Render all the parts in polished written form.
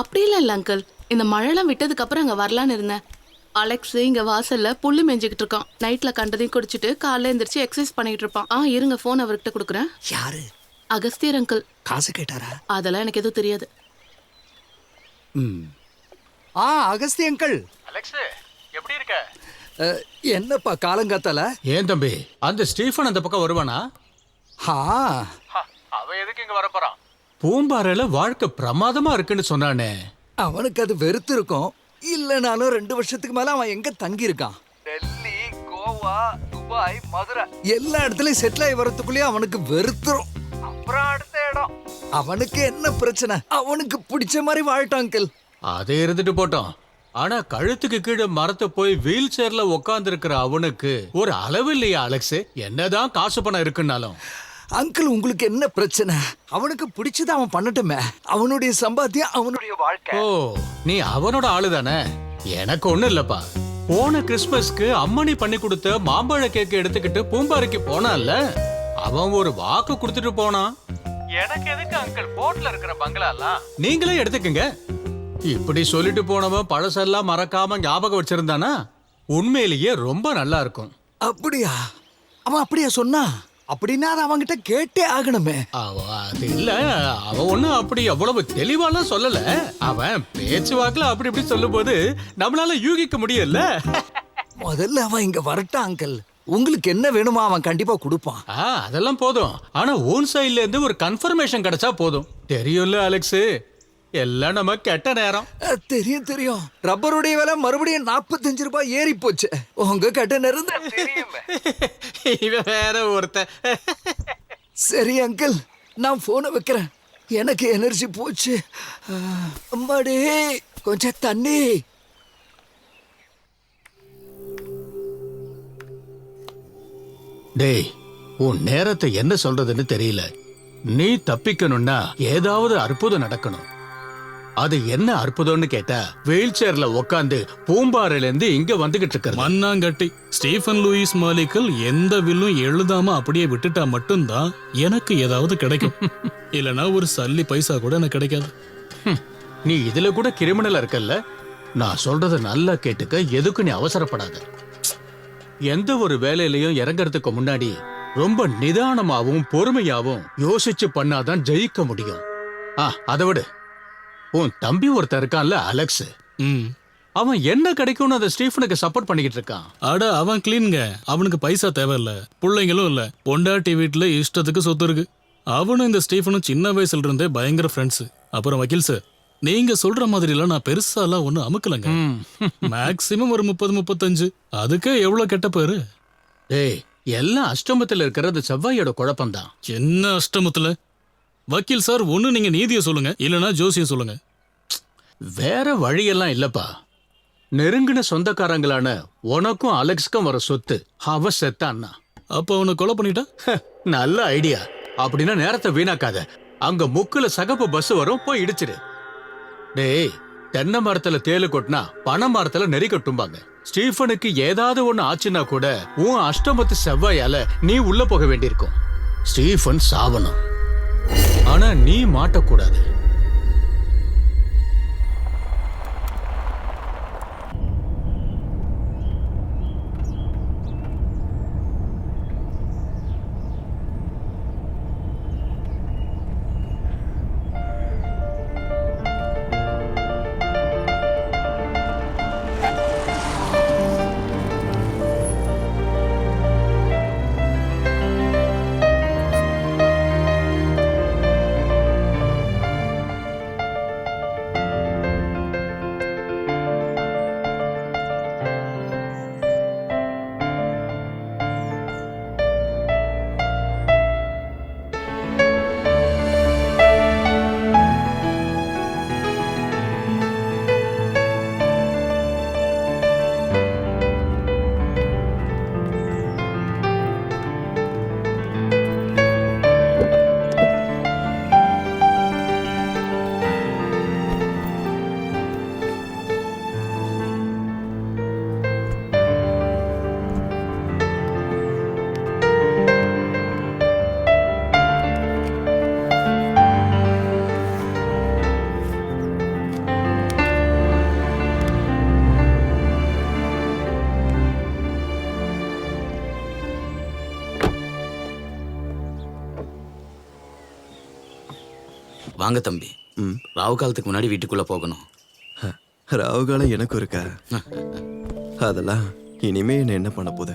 அப்படிலாம் இல்ல அங்கிள். இந்த மழைலாம் விட்டதுக்கு அப்புறம் அங்க வரலான்னு இருந்தேன். அலெக்ஸ் இங்க வாசல்ல புல்லு மேய்ஞ்சிக்கிட்டு இருக்கான். நைட்ல கண்டதையும் குடிச்சிட்டு காலைல எந்திரிச்சு எக்ஸசைஸ் பண்ணிட்டு இருப்பான். இருங்க, போன் அவர்கிட்ட கொடுக்குறேன். யாரு? அகஸ்தியர் அங்கிள். காசு கேட்டாரா? அதெல்லாம் எனக்கு எதுவும் தெரியாது. அகஸ்தி அங்கிள். அலெக்ஸ், எப்படி இருக்க? என்னப்பா காலங்காத்தால? ஏன் தம்பி, அந்த ஸ்டீஃபன் அந்த பக்கம் வருவானா? அவன் எதுக்கு இங்க வர போறான்? பூம்பாறையில வாழ்க்கை பிரமாதமா இருக்குன்னு சொன்னானே. அவனுக்கு அது வெறுத்து இருக்கும். இல்லனாலும் 2 வருஷத்துக்கு மேல அவன் எங்க தங்கி இருக்கான்? டெல்லி, கோவா, துபாய், மதுரை எல்லா இடத்துலயும் செட்டில் ஆகி வரதுக்குள்ளேயே அவனுக்கு வெறுத்துரும். அப்புறம் அடுத்த இடம். அவனுக்கு என்ன பிரச்சனை? அவனுக்கு பிடிச்ச மாதிரி வாழட்டும் அங்கிள். அது இருந்துட்டு போட்டோம். ஆனா கழுத்துக்கு கீழே மரத்தை போய் வீல் சேர்ல உட்கார்ந்து இருக்கிற அவனுக்கு ஒரு அளவு இல்லையா அலெக்ஸ்? என்னதான் காசு பணம் இருக்குன்னாலும். அங்கிள், உங்களுக்கு என்ன பிரச்சனை? அவனுக்கு பிடிச்சத அவன் பண்ணட்டுமே. அவனுடைய சம்பாத்தியம் அவனுடைய வாழ்க்கை. ஓ, நீ அவனோட ஆளு தானே? எனக்கு ஒண்ணு இல்லப்பா. போன கிறிஸ்மஸ்க்கு அம்மணி பண்ணி கொடுத்த மாம்பழ கேக்கு எடுத்துக்கிட்டு பூம்பாறைக்கு போனான்ல, அவன் ஒரு வாக்கு கொடுத்துட்டு போனான். எனக்கு எதுக்கு அங்கிள் போட்ல இருக்கிற பங்களாலாம்? நீங்களே எடுத்துக்கங்க. இப்படி சொல்லிட்டு போனவன் பழசெல்லாம் மறக்காம ஞாபகம் வச்சிருந்தானா உண்மையிலேயே ரொம்ப நல்லா இருக்கும். அப்படியா? அவன் அப்படியா சொன்னா? அப்படின்னா அது அவன்கிட்ட கேட்டே ஆகணுமே. அது இல்ல, அவன் ஒண்ணும் அப்படி அவ்வளவு தெளிவாலாம் சொல்லல. அவன் பேச்சுவாக்குல அப்படி இப்படி சொல்லும் போது நம்மளால யூகிக்க முடியல. முதல்ல அவன் இங்க வரட்டான் அங்கிள். உங்களுக்கு என்ன வேணுமோ அவன் கண்டிப்பா கொடுப்பான். அதெல்லாம் போதும். ஆனா ஓன் சைட்ல இருந்து ஒரு கன்ஃபர்மேஷன் கிடைச்சா போதும். தெரியும்ல அலெக்ஸ், எல்லாம் நம்ம கெட்ட நேரம். தெரியும் தெரியும். ரப்பருடைய விலை மறுபடியும் 45 ரூபாய் ஏறி போச்சு. உங்க கெட்ட நேரம் தான் தெரியும். இவன் வேற ஒருத்த. சரி அங்கிள், நான் போனை வைக்கிறேன். எனக்கு எனர்ஜி போச்சு. அம்மாடே, கொஞ்சம் தண்ணி. டேய், உன் நேரத்தை என்ன சொல்றதுன்னு தெரியல. நீ தப்பிக்கணும்னா ஏதாவது அற்புதம் நடக்கணும். அது என்ன அற்புதம்னு கேட்டா, வீல் சேர்ல உட்காந்து பூம்பாறையில இருந்து இங்க வந்துகிட்டு இருக்க மண்ணாங்கட்டி ஸ்டீஃபன் லூயிஸ் மாலிக்கல் எந்த வில்லும் எழுதாம அப்படியே விட்டுட்டா மட்டும்தான் எனக்கு ஏதாவது கிடைக்கும். இல்லனா ஒரு சல்லி பைசா கூட எனக்கு கிடைக்காது. நீ இதுல கூட கிரிமினல் இருக்கல்ல. நான் சொல்றத நல்லா கேட்டுக்க. எதுக்கு நீ அவசரப்படாத. எந்த ஒரு வேலையிலையும் இறங்கறதுக்கு முன்னாடி ரொம்ப நிதானமாவும் பொறுமையாவும் யோசிச்சு பண்ணாதான் ஜெயிக்க முடியும். அதை விடு. உன் தம்பி ஒருத்தர் இருக்கான்ல அலெக்ஸ், அவன் என்ன கிடைக்கும்னு அந்த ஸ்டீஃபனுக்கு சப்போர்ட் பண்ணிக்கிட்டு இருக்கான். அட, அவன் கிளீன்ங்க. அவனுக்கு பைசா தேவையில்ல, பிள்ளைங்களும் இல்ல. பொண்டாட்டி வீட்டுல இஷ்டத்துக்கு சொத்து இருக்கு. அவனும் இந்த ஸ்டீஃபனும் சின்ன வயசுல இருந்தே பயங்கர ஃப்ரெண்ட்ஸ். அப்புறம் வக்கீல் சார், நீங்க சொல்ற மாதிரி எல்லாம் நான் பெருசாலாம் ஒன்னும் அமுக்கலங்க. மேக்சிமம் ஒரு 30-35. அதுக்கே எவ்வளவு கெட்ட பேரு. டேய், எல்லாம் அஷ்டமத்துல இருக்கிறது செவ்வாயோட குழப்பம்தான். என்ன அஷ்டமத்துல? வக்கீல் சார், ஒண்ணு நீங்க நீதியை சொல்லுங்க, இல்லனா ஜோசியம் சொல்லுங்க. வேற வழியெல்லாம் இல்லப்பா. நெருங்கின சொந்தக்காரங்களான உனக்கும் அலெக்ஸ்க்கும் வர சொத்து அவ செத்தான்னா. அப்ப அவனை கொலை பண்ணிட்டா? நல்ல ஐடியா. அப்படின்னா நேரத்தை வீணாக்காத. அங்க முக்குல சகப்பு பஸ் வரும், போய் இடிச்சிடு. டேய், தென்னை மரத்துல தேலு கொட்டினா பனை மரத்துல நெறி கட்டும்பாங்க. ஸ்டீஃபனுக்கு ஏதாவது ஒண்ணு ஆச்சுன்னா கூட உன் அஷ்டமத்து செவ்வாயால நீ உள்ள போக வேண்டியிருக்கும். ஸ்டீஃபன் சாவணும், ஆனா நீ மாட்டக்கூடாது. வாங்க தம்பி. ராவு காலத்துக்கு முன்னாடி வீட்டுக்குள்ள போகணும். ராவுகாலம் எனக்கும் இருக்கா? அதெல்லாம் இனிமே என்ன என்ன பண்ண போகுது?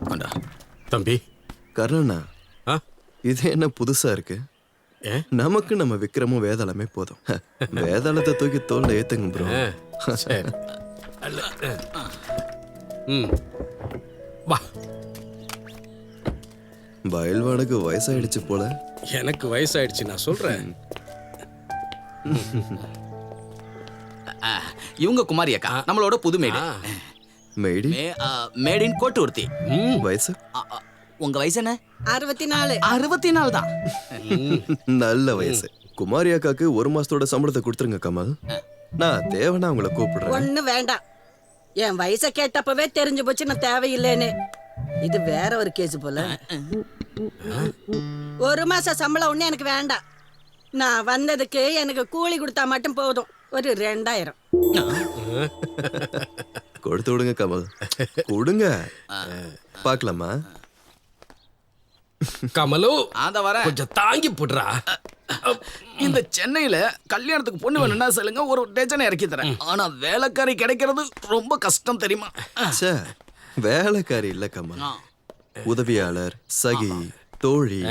கொண்டா. தம்பி. கர்ணண்ணா, ஆ? இது என்ன புதுசா இருக்கு? ஏ? நமக்கு நம்ம விக்ரமும் வேதாளமே போதும். வேதாளத்தை தூக்கி தோல்ல ஏத்துங்க ப்ரோ. சரி. ம். வா. பயில்வானுக்கு வயசாயிடுச்சு போல. எனக்கு வயசாயிடுச்சு, நான் சொல்றேன். இவங்க குமாரி அக்கா, நம்மளோட புது மேடு. Maddy made in கோட்டூர்த்தி. வயசு உங்க வயசு என்ன? 64. 64 தான். நல்ல வயசு. குமாரி அக்காக்கு 1 மாசத்தோட சம்பளத்தை கொடுத்துருங்க கமல். நான் தேவனா உங்களை கூப்பிடுறேன். ஒண்ணு வேண்டாம். என் வயசை கேட்டப்பவே தெரிஞ்சு போச்சு நான் தேவையில்லைன்னு. இது வேற ஒரு கேஸ் போல. 1 மாச சம்பளம் ஒண்ணு எனக்கு வேண்டாம். நான் வந்ததுக்கு எனக்கு கூலி கொடுத்தா மட்டும் போதும். ஒரு 2000. கொடுத்து விடுங்க கமல், கொடுங்க. பார்க்கலாமா? கமலு, அத வர கொஞ்சம் தாங்கி போடுறா. இந்த சென்னையில கல்யாணத்துக்கு பொண்ணு வேணும்னா சொல்லுங்க, ஒரு டஜனை இறக்கி தரேன். ஆனா வேலைக்காரி கிடைக்கிறது ரொம்ப கஷ்டம் தெரியுமா? ச்சே, வேலைக்காரி இல்ல கமல், உதவியாளர், சகி, தோழி.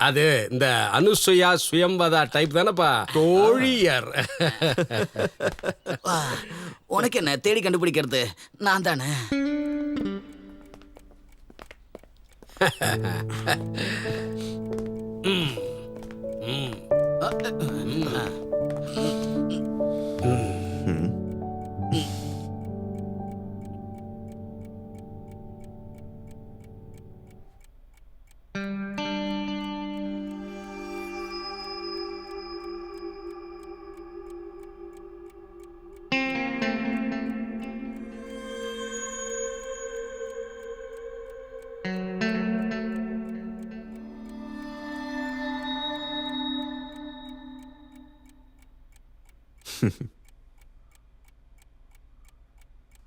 அது இந்த அனுசுயா சுயம்பதா டைப் தானப்பா, தோழியர். உனக்கு என்ன தேடி கண்டுபிடிக்கிறது? நான் தானே.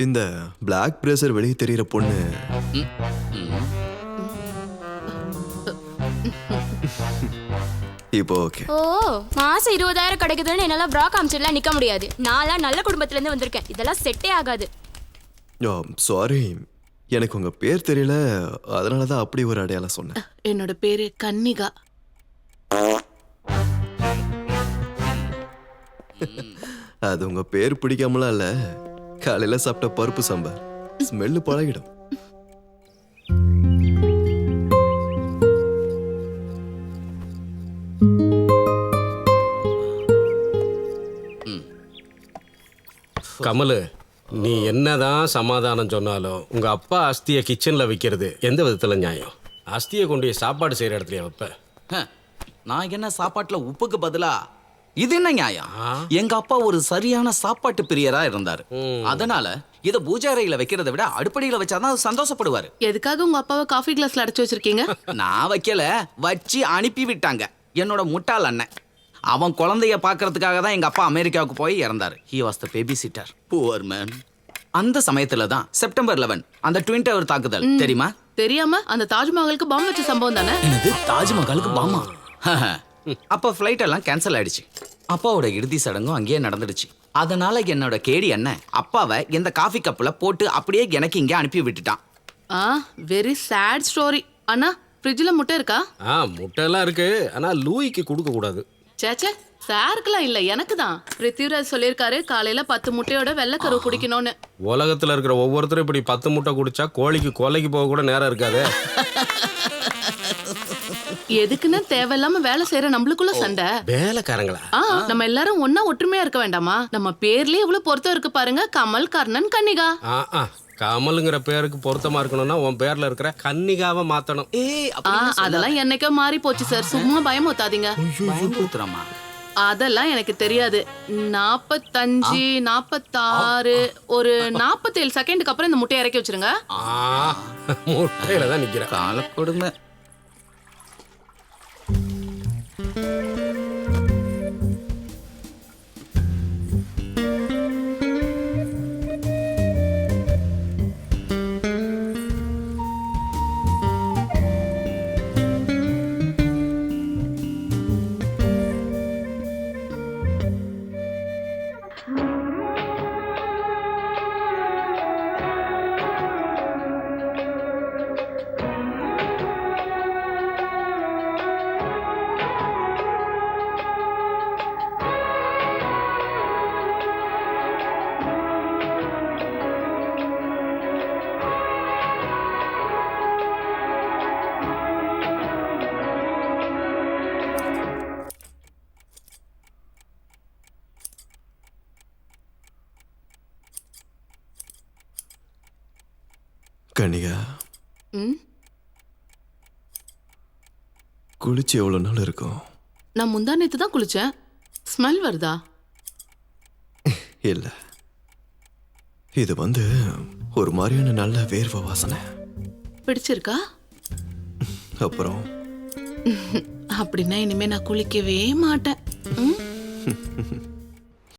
இந்த பிளாக் பிரேசர் வெளியே தெரியுற பொண்ணு இப்போ ஓகே. ஓ, மாசம் 20,000 கிடைக்குதுன்னு என்னால ப்ரா காமிச்சிடலாம் நிக்க முடியாது. நான்லாம் நல்ல குடும்பத்துல இருந்து வந்திருக்கேன். இதெல்லாம் செட்டே ஆகாது. சாரி, எனக்கு உங்க பேர் தெரியல, அதனாலதான் அப்படி ஒரு அடையாளம் சொன்னேன். என்னோட பேரு கன்னிகா. அது உங்க பேர் பிடிக்காமலாம் இல்ல, காலையில சாப்பிட்ட பருப்பு சாம்பார் ஸ்மெல்லு பழகிடும். கமலு, நீ என்னதான் சமாதானம் சொன்னாலும் உங்க அப்பா அஸ்தியை கிச்சன்ல வைக்கிறது எந்த விதத்துல நியாயம்? அஸ்தியை கொண்டு போய் சாப்பாடு செய்யற இடத்துல வைப்ப. நான் என்ன சாப்பாட்டுல உப்புக்கு பதிலா இது என்ன நியாயம்? எங்க அப்பா ஒரு சரியான சாப்பாட்டு பிரியரா இருந்தாரு. அதனால இத பூஜை அறையில வைக்கிறத விட அடுப்படியில வச்சாதான் சந்தோஷப்படுவாரு. எதுக்காக உங்க அப்பாவை காஃபி கிளாஸ்ல அடைச்சு வச்சிருக்கீங்க? நான் வைக்கல, வச்சு அனுப்பி விட்டாங்க என்னோட முட்டாள் அண்ணன். அவன் குழந்தைய பாக்குறதுக்காக தான் எங்க அப்பா அமெரிக்காவுக்கு போய் இறந்தாரு. He was the babysitter. Poor man. அந்த சமயத்துல தான் செப்டம்பர் 11 அந்த ட்வின் டவர் தாக்குதல் தெரியுமா? தெரியாம? அந்த தாஜ்மஹாலுக்கு பாம்பு வச்ச சம்பவம் தானே? என்னது, தாஜ்மஹாலுக்கு பாமா? அப்ப ஃப்ளைட் எல்லாம் கேன்சல் ஆயிடுச்சு. அப்பாவோட இறுதி சடங்கும் அங்கேயே நடந்துடுச்சு. அதனால என்னோட கேடி அண்ணன் அப்பாவை இந்த காஃபி கப்ல போட்டு அப்படியே எனக்கு இங்கே அனுப்பி விட்டுட்டான். Very sad story. அண்ணா, ஃப்ரிட்ஜ்ல முட்டை இருக்கா? முட்டை எல்லாம் இருக்கு, ஆனா லூயிக்கு கொடுக்க கூடாது. சேச்சே, சாருக்குலாம் இல்ல, எனக்கு தான். பிருத்திவிராஜ் சொல்லியிருக்காரு காலையில 10 முட்டையோட வெள்ளைக்கரு குடிக்கணும்னு. உலகத்துல இருக்கிற ஒவ்வொருத்தரும் இப்படி 10 முட்டை குடிச்சா கோழிக்கு கொலைக்கு போக கூட நேரம் இருக்காது. எதுக்குன்னு தேவையில்லாம வேலை செய்யற நம்மளுக்குள்ள சண்டை. வேலைக்காரங்களா? நம்ம எல்லாரும் ஒன்னா ஒற்றுமையா இருக்க வேண்டாமா? நம்ம பேர்லயே எவ்வளவு பொருத்தம் இருக்கு பாருங்க. கமல், கர்ணன், கன்னிகா. கமலுங்கிற பேருக்கு பொருத்தமா இருக்கணும்னா உன் பேர்ல இருக்கிற கன்னிகாவை மாத்தணும். அதெல்லாம் என்னைக்கோ மாறி போச்சு சார். சும்மா பயமுத்தாதீங்க. அதெல்லாம் எனக்கு தெரியாது. 45, 46, ஒரு 47 செகண்டுக்கு அப்புறம் இந்த முட்டையை இறக்கி வச்சிருங்க. முட்டையில தான் நிக்கிறேன். கால கொடுமை. கனிகா ம் குளிச்சு எவ்வளவு நாள் இருக்கும்? நான் முந்தா நேத்து தான் குளிச்சேன். ஸ்மெல் வருதா? இல்ல, இது ஒரு மாதிரியான நல்ல வேர்வை வாசனை. பிடிச்சிருக்கா? அப்புறம் அப்படின்னா இனிமே நான் குளிக்கவே மாட்டேன். ம்?